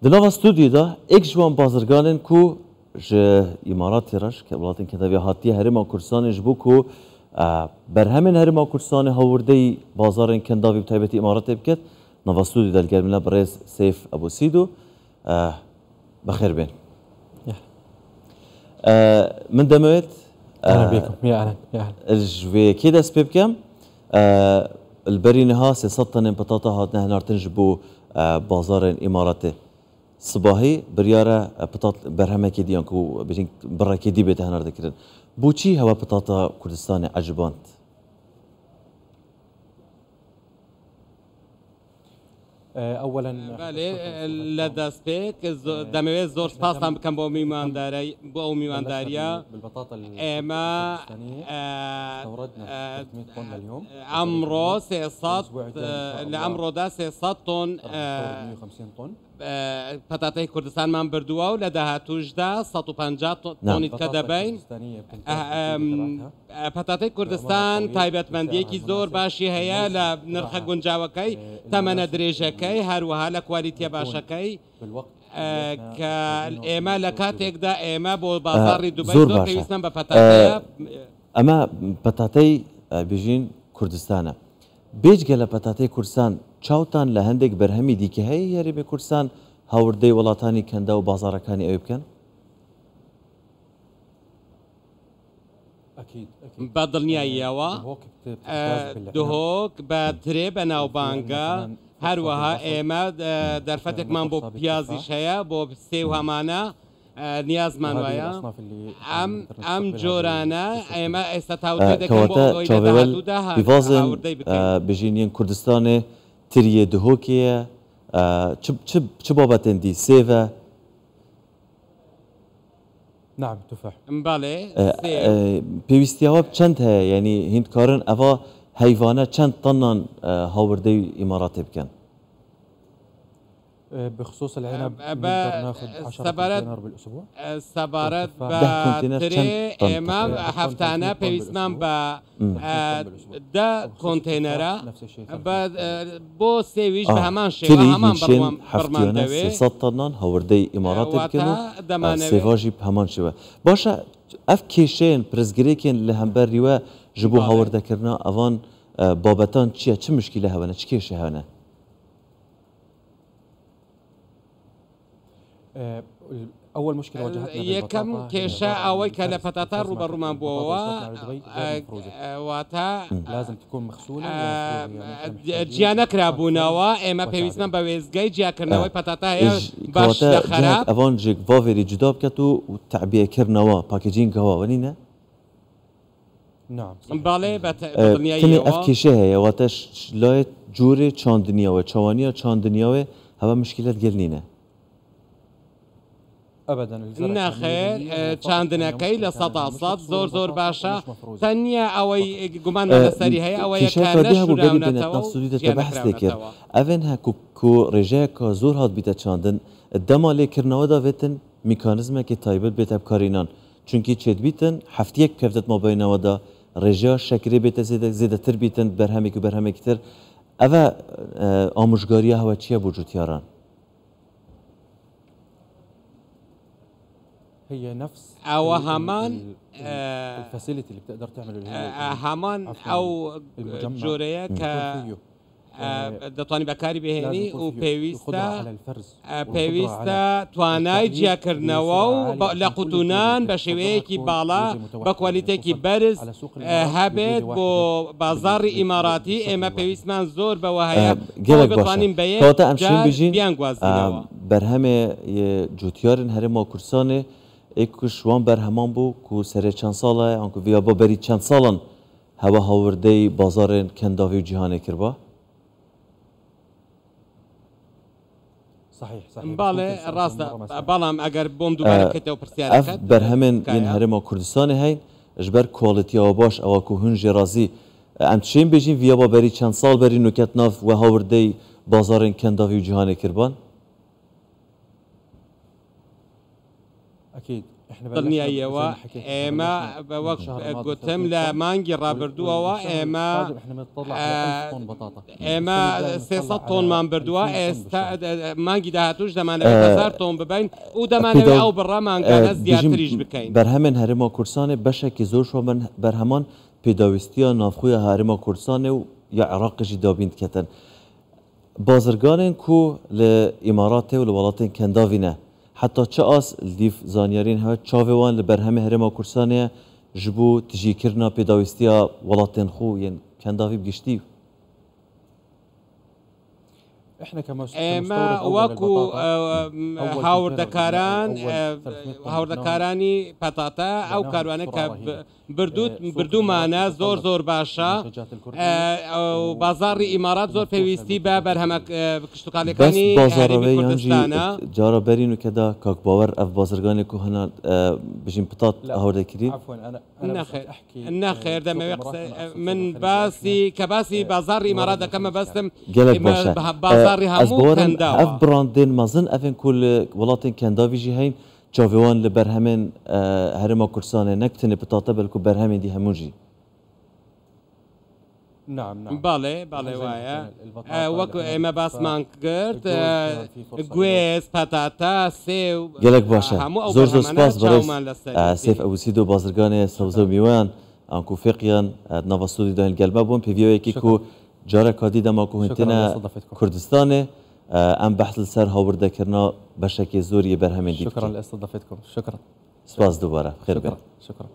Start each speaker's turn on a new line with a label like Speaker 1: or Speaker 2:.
Speaker 1: دنوا استودیو دا یک جوان بازرگانن کو ج امارات راش که ولاتن کتابی هاتی هرما کورسان جبو کو برهمن هرما کورسان هاوردی بازارن کنداوی بتایبتی امارات بکت نوا استودیو دل گرملا برز سیف ابو سیدو بخير بين من دموت
Speaker 2: اهلا بكم يا اهلا يا اهلا
Speaker 1: الجوي كده سبيب كم البري نها 600 طن بطاطا هاتنا هنا تنجبو بازار اماراتي صباحي برياره بطاط برهمه كديان كو بيجين برا كدي بيت هنا ذكرن بوشي هوا بطاطا كردستاني عجبانت
Speaker 2: اولا
Speaker 3: بله لدى سبيك دموي زور سپاس هم بكم بو ميوانداريا
Speaker 2: بالبطاطا
Speaker 3: اما
Speaker 2: استوردنا 300 طن لليوم
Speaker 3: امرو 600 لامرو دا 600 طن
Speaker 2: 150 طن
Speaker 3: بطاطای کردستان من بردووە و لە داهاتوشدا 150 تۆنیت کە دەبین پەتاتەی کوردستان تایبەتمەندیەکی زۆر باشی هەیە لە نرخە گونجاوەکەی تەمەنە درێژەکەی هەروەها لە کوالیتیە باشەکەی کە ئێمە لە کاتێکدا ئێمە بۆ بازاڕی دوبەی زۆر پێویستن بە پەتاتەیە
Speaker 1: ئەمە پەتاتەی بژین کوردستانە بێجگە لە پەتاتەی کوردستان چاوتان لە هەندێک بەرهەمی دیکە هەیە یاریبێ کوردستان هاوردەی وڵاتانی کەندە و بازاڕەکانی ئەوێ بکەن
Speaker 3: بە دڵنیاییەوە دهۆک بە ترێ بە ناوبانگە هەروەها ئێمە دەرفەتێکمان بۆ پیازیش هەیە بۆ سێ و هەمانە نیازمان وایە ئەم جۆرانە ئێمە ئێستا تاوتێ دەکەین بۆ ئەوەی لە داهاتوودا هاوردەی بکەین
Speaker 1: بژینین کوردستانê tiriye dihokê çi babetên dî sêv e
Speaker 2: نعم تفاح
Speaker 3: بله
Speaker 1: pêwîstiya we çend heye yanî hîn dikarin eva heyvane çend tanan hawردەی îmaratê bikin
Speaker 2: بخصوص العنب نقدر ناخذ 10 كونتينر بالاسبوع
Speaker 3: سبارت بتري امام هفتانه پێویستمان بە 10 کۆنتێنەرە بۆ سێویش بە هەمان شێوە هەمان بڕمان دەوێت
Speaker 1: 300 تنان هاوردەی ئیماراتê bikin û sêva jî bi heman şêwe başa ev kêşeyên pirzgirêkên li hemberî we ji bo hawردekirina evan babetan çi ye çi mişkîle hevene çi kêşe hevene
Speaker 2: اول مشكله واجهتنا
Speaker 3: یەکەم کێشە ئەوەی کە لە پەتاتە ڕوبەڕوومان بووەوە واتە
Speaker 2: لازم تكون مغسوله
Speaker 3: جیا نەکرابوونەوە ئێمە پێویستمان بە وێزگەی جیاکردنەوەی پەتاتە هەیە باش لە خراپ
Speaker 1: ئەوان جێک ڤاڤێری جودا بکات و تعبیەکردنەوە پاکێجینگەوە وەنینە
Speaker 2: نعم
Speaker 3: بەڵێ
Speaker 1: بەدڵنیاییەوە ئەف کێشە هەیە واتە لایەت جۆرێ چاندنیاوە چاوانیە چاندنیاوێ هەوە مشکلت گەل نینە
Speaker 3: نەخێر چاندنەکەی لە 100 زۆر باشە تەنیا ئەوەی گومانمان لەسەری هەیە ئەوەیە
Speaker 1: بەحث کرد ئەڤێن هەکو ڕێژەیەکە زۆر هات بیتە چاندن دەما لێکردنەوەدا بێتن میکانزمێکی تایبەت بێتە بکارینان چونکی چێت بیتن هەفتەیەک پێفتت مابینەوەدا ڕێژەیە شەکرێ بێتە زێدەتر بیتن بەرهەمێک و بەرهەمێکی تر ئەوە ئامۆژگاریە هەوە چییە بۆ جوتیاران
Speaker 2: هي نفس
Speaker 3: او همان
Speaker 2: الفاسيلتي اللي بتقدر تعمله
Speaker 3: همان او جوريه ك دەتوانانی بەکاری بهێنی و پێویستە توانای جیاکردنەوە و لە قوتونان بە شێوەیەکی باڵا بە کوالیتێکی بەرز هەبێت بۆ بازاڕی ئیماراتی ئێمە پێویستمان زۆر بەوە هەیە بتوانین بە بیان گوازینەوە
Speaker 1: بەرهەمێ جوتیارن هەرێما کورسانێ ئێکوشوان بەرهەمان بوو و سەرێ چەند ساڵە ئەنکو ڤیا بۆ بەری چەند ساڵن هەوە هاوردەی بازارên کەنداوی و جیهانێ کردبە
Speaker 3: باڵێ ڕاستە بەڵام ئەگەر بۆم دووبارە بکەیتەوە پرسیارەکەت
Speaker 1: بەرهەمێن یەن هەرێما کوردستانی هەین ji ber kwalîtiyawe baş ewa ku hûn jê razî em çên bêjîn vîya ba berî çend sal berî nûket nav we hawrdey bazarên kendavî û cîhanê kirban
Speaker 2: اكيد احنا
Speaker 3: دڵنیاییەوە ئێمە وەک گوتم لە مانگی ڕابردووەوە ئێمە 300 تۆنمان بردووە ئێستا مانگی داهاتوش دەمانەوێت 1000 تۆن ببین و دەمانەوێت ئەو بڕەمانگانە زیاتریش بکەین.
Speaker 1: بەرهەمێن هەرێما کوردستانê بەشێکی زۆر شۆ من بەرهەمان پێداویستیە نافخۆیە هەرێما کوردستانê و یا عێراقیشی دابین دکەتن. بازرگانên ku li îmaratê û li welatên kendavî ne heta çi as dîv zanyarîn heve çavê wan li berhemê Herêma Kurdistanê ji bo tijîkirina pêdawîstiya welatên xwe yên kendavî giştî.
Speaker 3: ئێمە وەکو هاوردەکارانی پەتاتە ئەو کاروانە کە بردومانە زۆر باشە بازاڕی ئیمارات زۆر پێویستی بە بەرهەمە کشتتوکالەکانی هەرێمی کوردستانە.
Speaker 1: جارە بەرین و کەدا کاک باوەر ئەف بازرگانێک و هەنا بژین پتات هاوردەکردین
Speaker 3: نەخێر دەمەوێت من باسی بازاڕی ئیمارات دەکەمە بەستم
Speaker 1: ev brandên mezin evên ku li welatên kendavî jî heyn çavêwan li berhemên Herêma Kurdistanê nek tenê pitata belku berhemên dî hemû jî.
Speaker 3: باڵێ وایە وەک ئێمە باسمان کرد گوێز پەتاتە سێو
Speaker 1: gelek baş e zor spas sêf ewsîd û bazirganê sewze miwan an ku fêqiyan nava Sûdî dayên gelme bûn pêviyayekî ku carek hadî dema ku hintine Kurdistanê em behs li ser hawırdekirina beşekê zorî berhemên dî.
Speaker 2: Şükran li estidafetkum. Şükran.
Speaker 1: Spas dubare. Xêr be.
Speaker 2: Şükran.